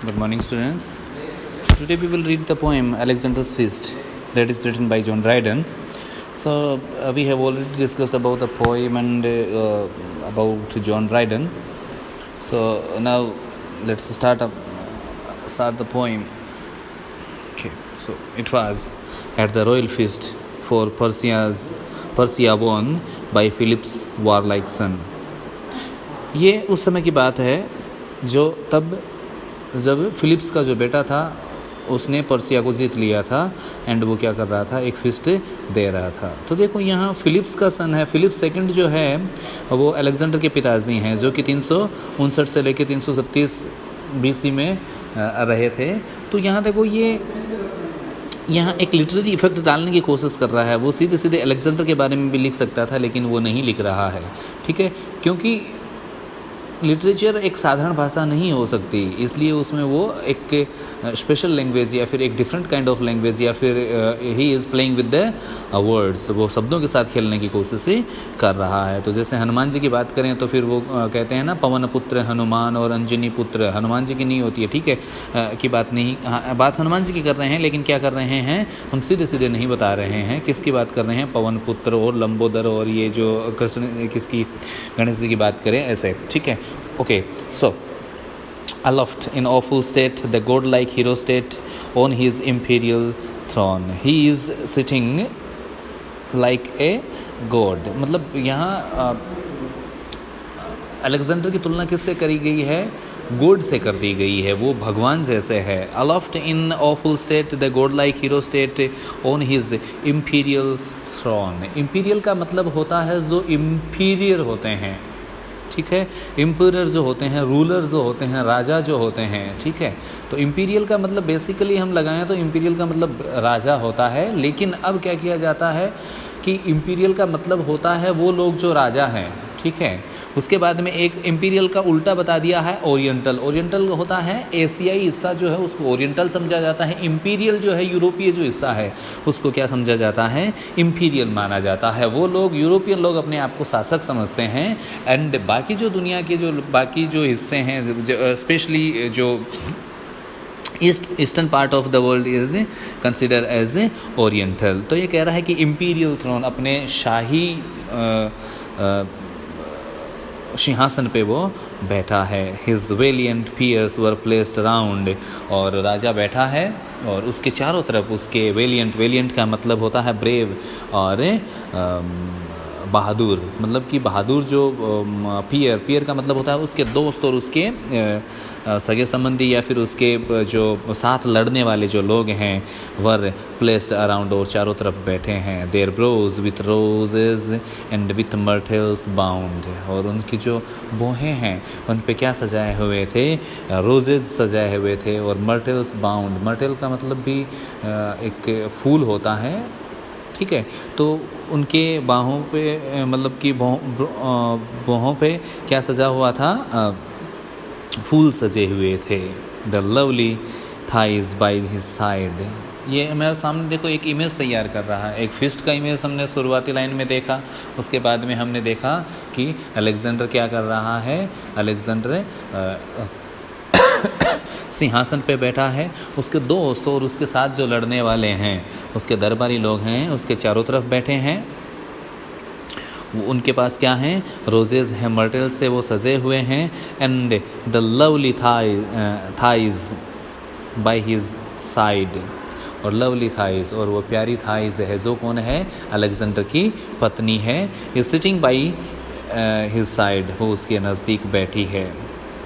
Good morning, students. Today we will read the poem Alexander's Feast, that is written by John Dryden. So we have already discussed about the poem and about John Dryden. So now let's start the poem. Okay. So it was at the royal feast for Persia won by Philip's warlike son. ये उस समय की बात है जो तब जब Philips का जो बेटा था उसने पर्सिया को जीत लिया था एंड वो क्या कर रहा था, एक फिस्ट दे रहा था. तो देखो यहाँ फिलिप्स का सन है, फिलिप सेकंड जो है वो अलेक्जेंडर के पिताजी हैं जो कि 359 से लेकर 337 BC में रहे थे. तो यहाँ देखो ये यहाँ एक लिटरेरी इफेक्ट डालने की कोशिश कर रहा है. वो सीधे सीधे अलेक्जेंडर के बारे में भी लिख सकता था लेकिन वो नहीं लिख रहा है. ठीक है, क्योंकि लिटरेचर एक साधारण भाषा नहीं हो सकती, इसलिए उसमें वो एक स्पेशल लैंग्वेज या फिर एक डिफरेंट काइंड ऑफ लैंग्वेज या फिर he is playing with the words, वो शब्दों के साथ खेलने की कोशिश कर रहा है. तो जैसे हनुमान जी की बात करें तो फिर वो कहते हैं ना, पवन पुत्र हनुमान और अंजनी पुत्र. हनुमान जी की नहीं होती है, ठीक है, की बात नहीं. बात हनुमान जी की कर रहे हैं लेकिन क्या कर रहे हैं, हम सीधे सीधे नहीं बता रहे हैं किसकी बात कर रहे हैं, पवन पुत्र और लंबोदर और ये जो कृष्ण किसकी, गणेश जी की बात करें ऐसे. ठीक है, okay. So aloft in awful state, the godlike hero state on his imperial throne, he is sitting like a god. मतलब यहाँ अलेक्जेंडर की तुलना किससे करी गई है, गॉड से कर दी गई है, वो भगवान जैसे है. aloft in awful state, the godlike hero state on his imperial throne. imperial का मतलब होता है जो इंपीरियर होते हैं. ठीक है, एम्परर जो होते हैं, रूलर जो होते हैं, राजा जो होते हैं. ठीक है, तो इंपीरियल का मतलब बेसिकली हम लगाएं तो इंपीरियल का मतलब राजा होता है. लेकिन अब क्या किया जाता है कि इंपीरियल का मतलब होता है वो लोग जो राजा हैं. ठीक है, उसके बाद में एक इंपीरियल का उल्टा बता दिया है, ओरिएंटल. ओरिएंटल होता है एशियाई हिस्सा जो है उसको ओरिएंटल समझा जाता है. इंपीरियल जो है यूरोपीय जो हिस्सा है उसको क्या समझा जाता है, इंपीरियल माना जाता है. वो लोग यूरोपियन लोग अपने आप को शासक समझते हैं एंड बाकी जो दुनिया के जो बाकी जो हिस्से हैं, स्पेशली जो eastern part of the world is consider as oriental. तो ये कह रहा है कि इंपीरियल थ्रोन, अपने शाही सिंहासन पे वो बैठा है. His valiant peers were placed around, और राजा बैठा है और उसके चारों तरफ उसके वेलियंट का मतलब होता है ब्रेव और बहादुर. मतलब कि बहादुर जो पियर का मतलब होता है उसके दोस्त और उसके सगे संबंधी या फिर उसके जो साथ लड़ने वाले जो लोग हैं, वर प्लेस्ड अराउंड, और चारों तरफ बैठे हैं. Their brows with roses and with myrtles bound, और उनकी जो बोहें हैं उन पे क्या सजाए हुए थे, रोजेज सजाए हुए थे और मर्टल्स बाउंड. मर्टल का मतलब भी एक फूल होता है. ठीक है, तो उनके बाहों पे मतलब कि बाहों पे क्या सजा हुआ था, फूल सजे हुए थे. The lovely thighs by his side. ये मेरे सामने देखो एक इमेज तैयार कर रहा है. एक फिस्ट का इमेज हमने शुरुआती लाइन में देखा, उसके बाद में हमने देखा कि अलेक्जेंडर क्या कर रहा है. अलेक्जेंडर सिंहासन पे बैठा है, उसके दोस्त और उसके साथ जो लड़ने वाले हैं, उसके दरबारी लोग हैं, उसके चारों तरफ बैठे हैं. उनके पास क्या हैं, रोजेज हैं, मर्टल से वो सजे हुए हैं. And the lovely thighs by his side, और लवली थाइज, और वो प्यारी थाइज है जो कौन है, अलेक्जेंडर की पत्नी है. Is sitting by his side, वो उसके नज़दीक बैठी है.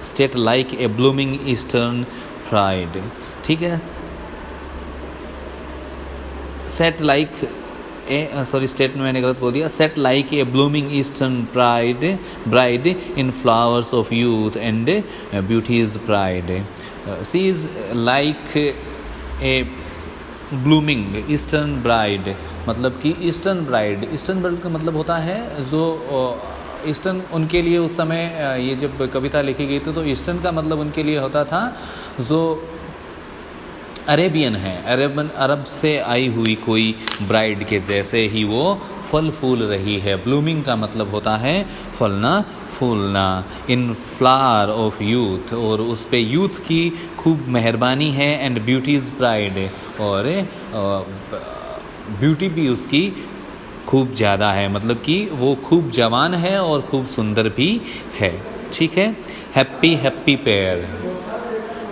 State like a blooming eastern pride. ठीक है, सेट लाइक स्टेट में मैंने गलत बोल दिया. Set like a blooming eastern bride in flowers of youth and beauty's pride. She is like a blooming eastern bride, मतलब कि ईस्टर्न ब्राइड का मतलब होता है जो ईस्टर्न, उनके लिए उस समय ये जब कविता लिखी गई थी तो ईस्टर्न का मतलब उनके लिए होता था जो अरेबियन है, अरब से आई हुई कोई ब्राइड के जैसे ही वो फल फूल रही है। ब्लूमिंग का मतलब होता है फलना फूलना। इन फ्लावर ऑफ यूथ, और उस पे यूथ की खूब मेहरबानी है। एंड ब्यूटीज़ प्राइड, और ब्यूटी भी उसकी खूब ज़्यादा है, मतलब कि वो खूब जवान है और खूब सुंदर भी है। ठीक है। Happy happy pair,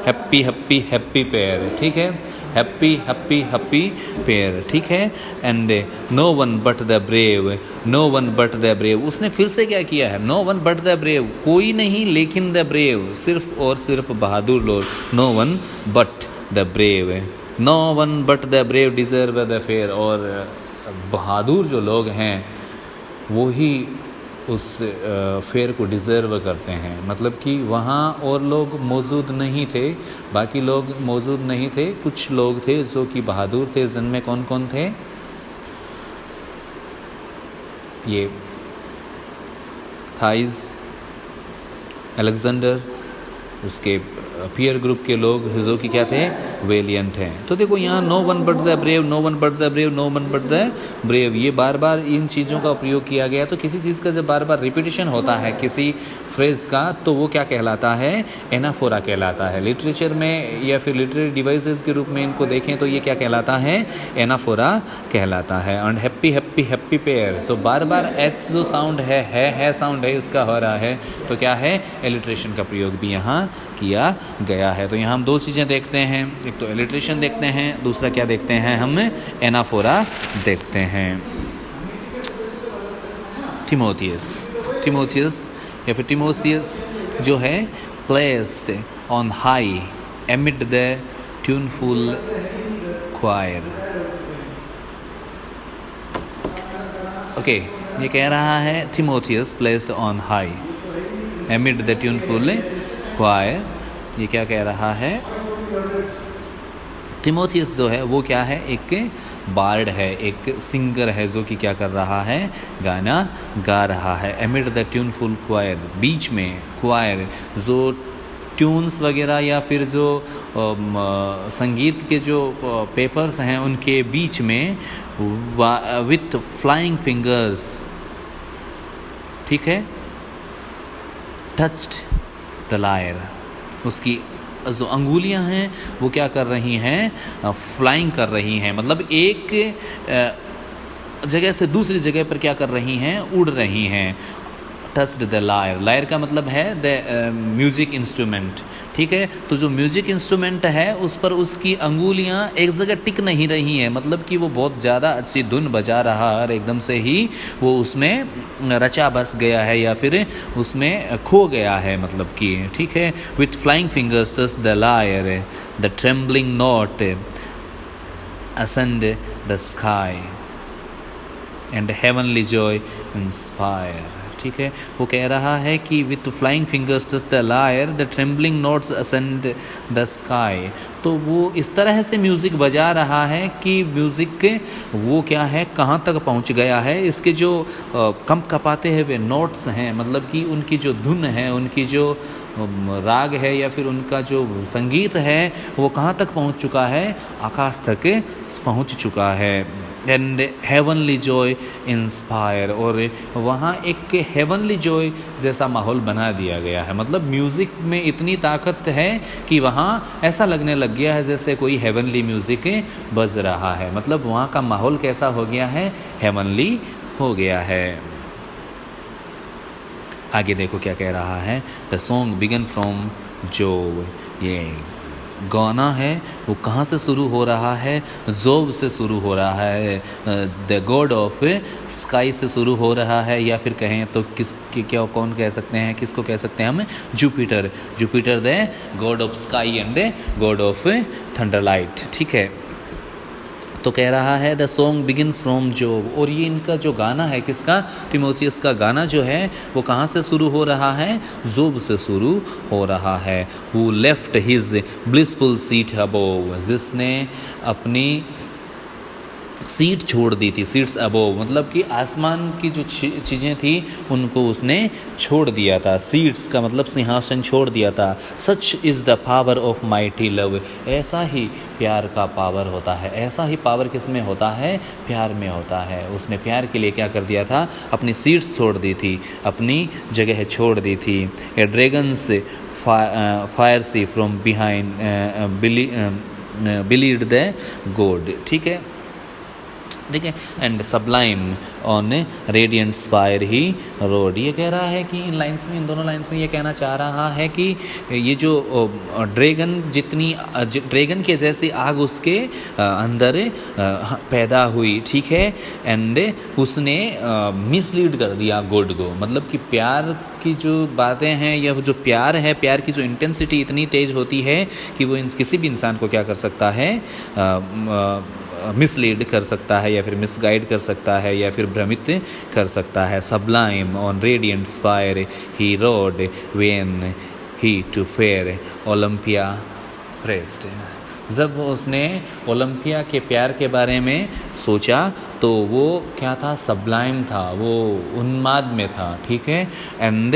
happy happy happy pair, ठीक है। हैप्पी हैप्पी हैप्पी पेयर, ठीक है। And no one but the brave, no one but the brave, उसने फिर से क्या किया है, no one but the brave, कोई नहीं लेकिन द ब्रेव, सिर्फ और सिर्फ बहादुर लोग। No one but the brave, no one but the brave deserve the fair, और बहादुर जो लोग हैं वो ही उस फेयर को डिज़र्व करते हैं। मतलब कि वहाँ और लोग मौजूद नहीं थे, बाकी लोग मौजूद नहीं थे, कुछ लोग थे जो कि बहादुर थे। जिनमें कौन कौन थे, ये थाइज, अलेक्जेंडर, उसके पीयर ग्रुप के लोग जो कि क्या थे, वेलियंट हैं। तो देखो यहाँ no one but the brave, no one but the brave, no one but the brave, ये बार बार इन चीज़ों का प्रयोग किया गया। तो किसी चीज़ का जब बार बार रिपीटिशन होता है किसी फ्रेज का, तो वो क्या कहलाता है, एनाफोरा कहलाता है। लिटरेचर में या फिर लिटरेरी डिवाइसेस के रूप में इनको देखें तो ये क्या कहलाता है, एनाफोरा कहलाता है। And happy happy happy pair, तो बार बार एच जो साउंड है साउंड है इसका हो रहा है, तो क्या है, एलिट्रेशन का प्रयोग भी यहाँ किया गया है। तो यहाँ हम दो चीज़ें देखते हैं, एक तो एलिट्रेशन देखते हैं, दूसरा क्या देखते हैं, हम एनाफोरा देखते हैं। थिमोथियस या फिर टिमोथियस जो है, placed on high amid the tuneful choir. Okay, ये कह रहा है Timotheus placed on high amid the tuneful choir. ये क्या कह रहा है, थिमोथियस जो है वो क्या है, एक बार्ड है, एक सिंगर है जो कि क्या कर रहा है, गाना गा रहा है। एमिड द ट्यूनफुल क्वायर, बीच में, क्वायर जो ट्यून्स वगैरह या फिर जो संगीत के जो पेपर्स हैं उनके बीच में, विथ फ्लाइंग फिंगर्स, ठीक है, टच्ड द लायर, उसकी जो अंगुलियां हैं वो क्या कर रही हैं, फ्लाइंग कर रही हैं, मतलब एक जगह से दूसरी जगह पर क्या कर रही हैं, उड़ रही हैं। टच्ड द लायर, लायर का मतलब है द म्यूजिक इंस्ट्रूमेंट, ठीक है। तो जो म्यूजिक इंस्ट्रूमेंट है उस पर उसकी अंगुलियां एक जगह टिक नहीं रही हैं, मतलब कि वो बहुत ज़्यादा अच्छी धुन बजा रहा है और एकदम से ही वो उसमें रचा बस गया है या फिर उसमें खो गया है, मतलब कि, ठीक है। With flying fingers touch the lyre, the trembling note ascend the sky and heavenly joy inspire, ठीक है। वो कह रहा है कि with flying fingers touch the lyre, the trembling notes ascend the sky. तो वो इस तरह से म्यूज़िक बजा रहा है कि म्यूज़िक वो क्या है, कहाँ तक पहुँच गया है। इसके जो कम कपाते हैं वे नोट्स हैं, मतलब कि उनकी जो धुन है, उनकी जो राग है या फिर उनका जो संगीत है वो कहाँ तक पहुँच चुका है, आकाश तक पहुँच चुका है। एंड हेवनली जॉय इंस्पायर, और वहाँ एक हेवनली जॉय जैसा माहौल बना दिया गया है। मतलब म्यूज़िक में इतनी ताकत है कि वहाँ ऐसा लगने लग गया है जैसे कोई हेवनली म्यूज़िक बज रहा है। मतलब वहाँ का माहौल कैसा हो गया है, हेवनली हो गया है। आगे देखो क्या कह रहा है, द सॉन्ग बिगन फ्रॉम जो, ये गाना है वो कहाँ से शुरू हो रहा है, जोब से शुरू हो रहा है, द गॉड ऑफ स्काई से शुरू हो रहा है, या फिर कहें तो क्या कौन कह सकते हैं, किसको कह सकते हैं हम, Jupiter, Jupiter the god of sky and god of thunderlight, ठीक है। तो कह रहा है the song begin from Jove, और ये इनका जो गाना है, किसका, टिमोथियस का गाना जो है वो कहाँ से शुरू हो रहा है, जोब से शुरू हो रहा है। Who left his blissful seat above, जिसने अपनी सीट छोड़ दी थी, सीट्स अबोव, मतलब कि आसमान की जो चीज़ें थी उनको उसने छोड़ दिया था। सीट्स का मतलब सिंहासन छोड़ दिया था। Such is the power of mighty love, ऐसा ही प्यार का पावर होता है। ऐसा ही पावर किस में होता है? प्यार में होता है। उसने प्यार के लिए क्या कर दिया था? अपनी सीट्स छोड़ दी थी, अपनी जगह छोड़ दी थी। A dragon's fiery from behind belied the god, ठीक है, ठीक है। And sublime on radiant spire he rode, ये कह रहा है कि इन लाइंस में, इन दोनों लाइंस में ये कहना चाह रहा है कि ये जो ड्रैगन के जैसी आग उसके अंदर पैदा हुई, ठीक है। एंड उसने मिसलीड कर दिया गॉड को, मतलब कि प्यार की जो बातें हैं या जो प्यार है, प्यार की जो इंटेंसिटी इतनी तेज होती है कि वो किसी भी इंसान को क्या कर सकता है? मिसलीड कर सकता है, या फिर मिसगाइड कर सकता है, या फिर भ्रमित कर सकता है। Sublime on radiant spire he rode when he to fair Olympia pressed, जब उसने ओलंपिया के प्यार के बारे में सोचा तो वो क्या था? सबलाइम था, वो उन्माद में था, ठीक है। एंड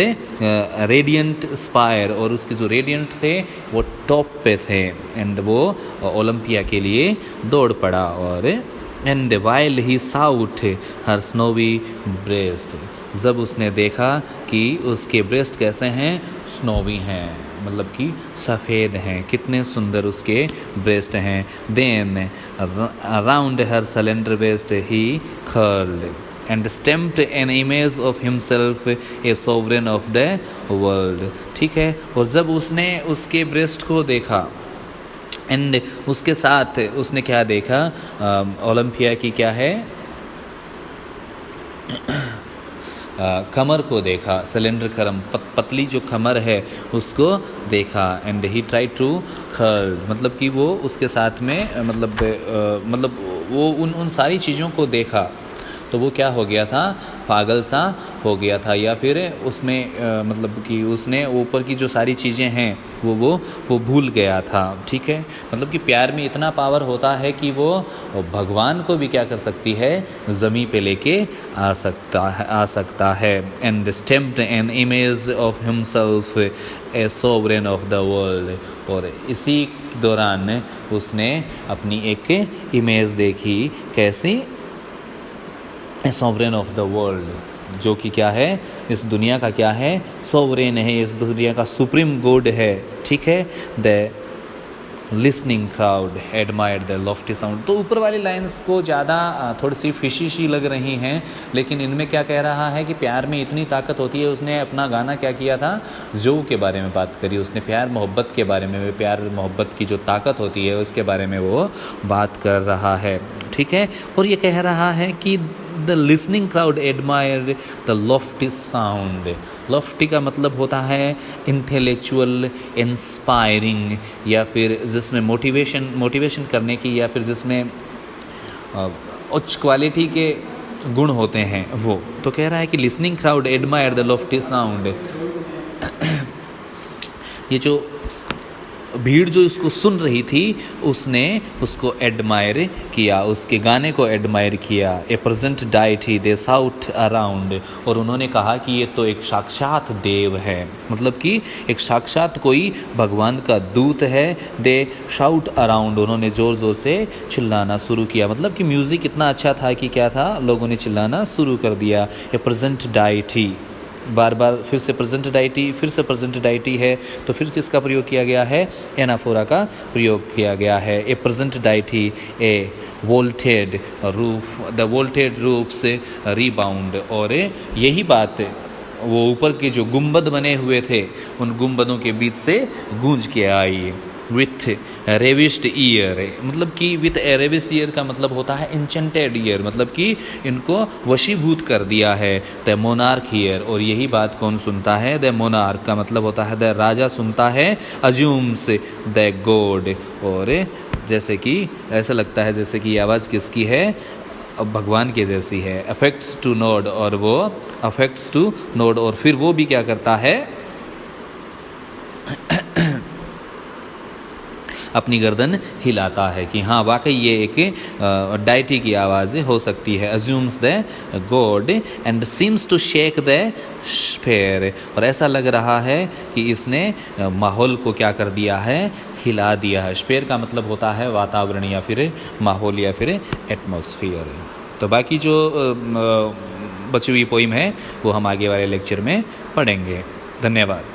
रेडियंट स्पायर, और उसके जो रेडियंट थे वो टॉप पे थे, एंड वो ओलंपिया के लिए दौड़ पड़ा। और and while he sought her snowy breast, जब उसने देखा कि उसके ब्रेस्ट कैसे हैं? स्नोवी हैं, मतलब कि सफ़ेद हैं, कितने सुंदर उसके ब्रेस्ट हैं। Then around her slender waist he curled and stamped an image of himself a sovereign of the world, ठीक है। और जब उसने उसके ब्रेस्ट को देखा, एंड उसके साथ उसने क्या देखा? ओलंपिया की क्या है? कमर को देखा, सिलेंडर करम, पतली जो कमर है उसको देखा। And he try to curl, मतलब कि वो उसके साथ में मतलब वो उन सारी चीज़ों को देखा तो वो क्या हो गया था? पागल सा हो गया था, या फिर उसमें मतलब कि उसने ऊपर की जो सारी चीज़ें हैं वो भूल गया था, ठीक है। मतलब कि प्यार में इतना पावर होता है कि वो भगवान को भी क्या कर सकती है? ज़मीं पे लेके आ सकता है। And stamped an image of himself a sovereign of the world, और इसी दौरान उसने अपनी एक इमेज देखी, कैसी? सॉवरेन ऑफ द वर्ल्ड, जो कि क्या है? इस दुनिया का क्या है? सॉवरेन है, इस दुनिया का सुप्रीम गॉड है, ठीक है। The listening crowd admired the Lofty sound. तो ऊपर वाली लाइंस को ज़्यादा थोड़ी सी फिशी लग रही हैं, लेकिन इनमें क्या कह रहा है कि प्यार में इतनी ताकत होती है। उसने अपना गाना क्या किया था? जो के बारे में बात करी, उसने प्यार मोहब्बत के बारे में, प्यार मोहब्बत की जो ताकत होती है उसके बारे में वो बात कर रहा है, ठीक है। और ये कह रहा है कि the listening crowd admire the Lofty sound. Lofty का मतलब होता है इंटेलेक्चुअल, इंस्पायरिंग, या फिर जिसमें मोटिवेशन करने की, या फिर जिसमें उच्च क्वालिटी के गुण होते हैं वो। तो कह रहा है कि listening crowd admire the Lofty sound, ये जो भीड़ जो इसको सुन रही थी उसने उसको एडमायर किया, उसके गाने को एडमायर किया। ए प्रेजेंट डाइटी दे साउट अराउंड, और उन्होंने कहा कि ये तो एक साक्षात देव है, मतलब कि एक साक्षात कोई भगवान का दूत है। दे शाउट अराउंड, उन्होंने ज़ोर ज़ोर से चिल्लाना शुरू किया, मतलब कि म्यूज़िक इतना अच्छा था कि क्या था? लोगों ने चिल्लाना शुरू कर दिया। ए प्रेजेंट डाइटी, बार बार फिर से प्रेजेंट डाइटी है, तो फिर किसका प्रयोग किया गया है? एनाफोरा का प्रयोग किया गया है। A present deity a vaulted roof, the vaulted roof से रीबाउंड, और यही बात वो ऊपर के जो गुंबद बने हुए थे उन गुंबदों के बीच से गूंज के आई। विथ रेविस्ड ईयर, मतलब कि विथ रेविस्ड ईयर का मतलब होता है इंचेंटेड ईयर, मतलब कि इनको वशीभूत कर दिया है। द मोनार्क ईयर, और यही बात कौन सुनता है? द मोनार्क का मतलब होता है द राजा सुनता है। अज्यूम्स द गॉड, और जैसे कि ऐसा लगता है जैसे कि आवाज़ किसकी है? भगवान के जैसी है। अफेक्ट्स टू नोड, और वो अफेक्ट्स टू नोड, और फिर वो भी क्या करता है? अपनी गर्दन हिलाता है कि हाँ वाकई ये एक डाइटी की आवाज़ हो सकती है। Assumes the god and seems to shake the sphere, और ऐसा लग रहा है कि इसने माहौल को क्या कर दिया है, हिला दिया है। स्फेयर का मतलब होता है वातावरण या फिर माहौल या फिर एटमॉस्फेयर। तो बाकी जो बची हुई पोइम है वो हम आगे वाले लेक्चर में पढ़ेंगे। धन्यवाद।